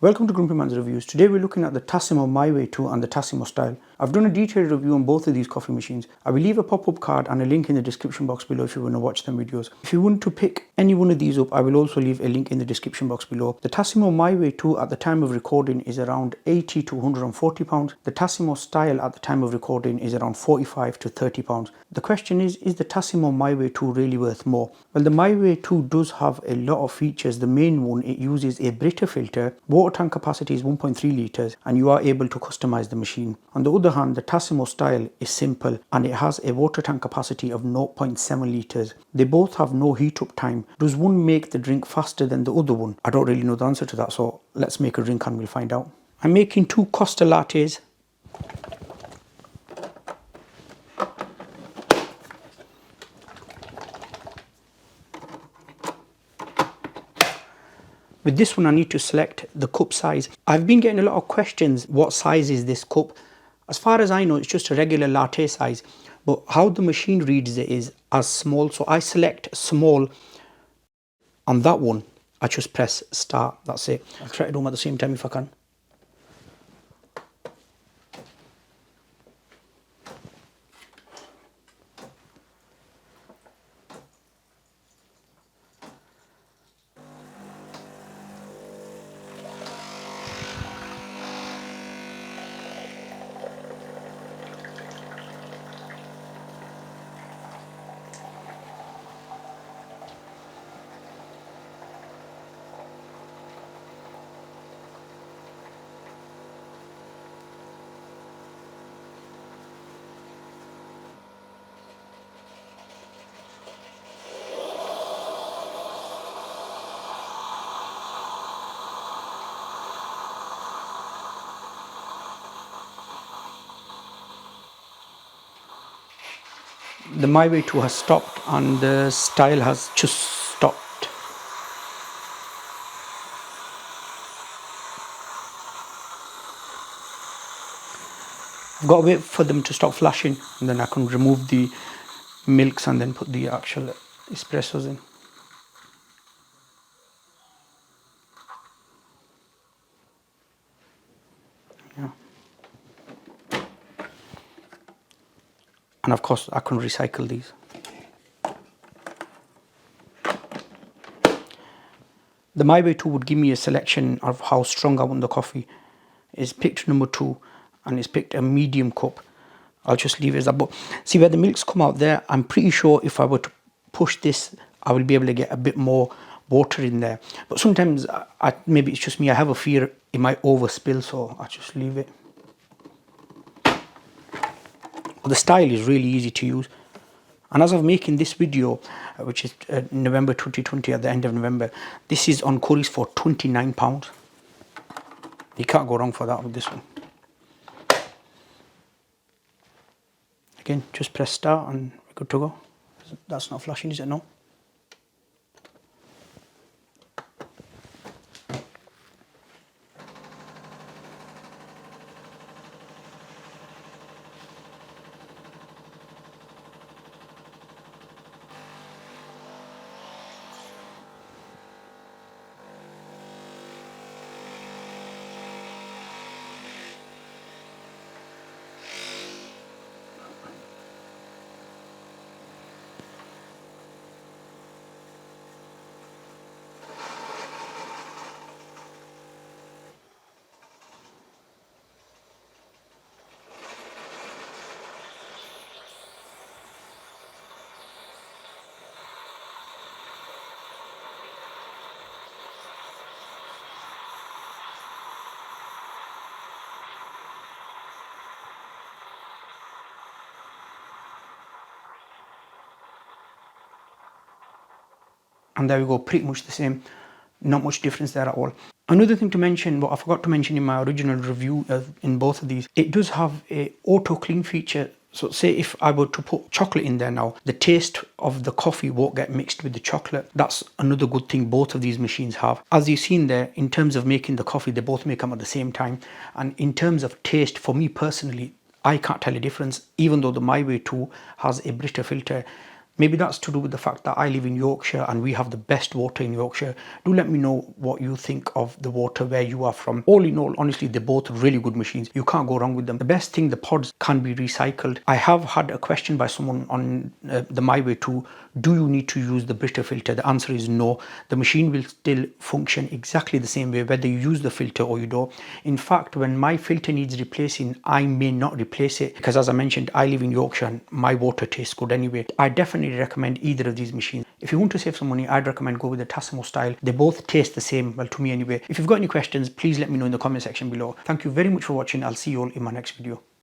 Welcome to GrumpyMan's Reviews. Today we're looking at the Tassimo My Way 2 and the Tassimo Style. I've done a detailed review on both of these coffee machines. I will leave a pop-up card and a link in the description box below if you want to watch them videos. If you want to pick any one of these up, I will also leave a link in the description box below. The Tassimo My Way 2 at the time of recording is around 80 to 140 pounds. The Tassimo Style at the time of recording is around 45 to 30 pounds. The question is the Tassimo My Way 2 really worth more? Well, the My Way 2 does have a lot of features. The main one, it uses a Brita filter, water tank capacity is 1.3 litres, and you are able to customize the machine. On the other hand, the Tassimo Style is simple and it has a water tank capacity of 0.7 litres. They both have no heat up time. Does one make the drink faster than the other one? I don't really know the answer to that, so let's make a drink and we'll find out. I'm making 2 Costa lattes. With this one, I need to select the cup size. I've been getting a lot of questions, what size is this cup? As far as I know, it's just a regular latte size, but how the machine reads it is as small. So I select small. On that one, I just press start, that's it. I'll try to do them at the same time if I can. The My Way 2 has stopped and the Style has just stopped. I've got to wait for them to stop flashing and then I can remove the milks and then put the actual espressos in. Yeah. And of course I can recycle these. The My Way 2 would give me a selection of how strong I want the coffee. It's picked number 2 and it's picked a medium cup. I'll just leave it as that. But see where the milks come out there, I'm pretty sure if I were to push this, I will be able to get a bit more water in there. But sometimes, maybe it's just me, I have a fear it might overspill, so I'll just leave it. The Style is really easy to use, and as I'm making this video, which is November 2020, at the end of November, this is on Currys for £29. You can't go wrong for that with this one. Again, just press start and we're good to go. That's not flashing, is it? No. And there we go, pretty much the same, not much difference there at all. Another thing to mention, what I forgot to mention in my original review in both of these, it does have a auto clean feature. So say if I were to put chocolate in there now, the taste of the coffee won't get mixed with the chocolate. That's another good thing both of these machines have. As you've seen there, in terms of making the coffee, they both make them at the same time. And in terms of taste, for me personally, I can't tell a difference. Even though the My Way 2 has a Brita filter, Maybe that's to do with the fact that I live in Yorkshire and we have the best water in Yorkshire. Do let me know what you think of the water where you are from. All in all, honestly, they're both really good machines. You can't go wrong with them. The best thing, the pods can be recycled. I have had a question by someone on the My Way 2. Do you need to use the Brita filter? The answer is no. The machine will still function exactly the same way whether you use the filter or you don't. In fact, when my filter needs replacing, I may not replace it because, as I mentioned, I live in Yorkshire and my water tastes good anyway. I definitely recommend either of these machines. If you want to save some money, I'd recommend go with the Tassimo Style. They both taste the same, well, to me anyway. If you've got any questions, please let me know in the comment section below. Thank you very much for watching. I'll see you all in my next video.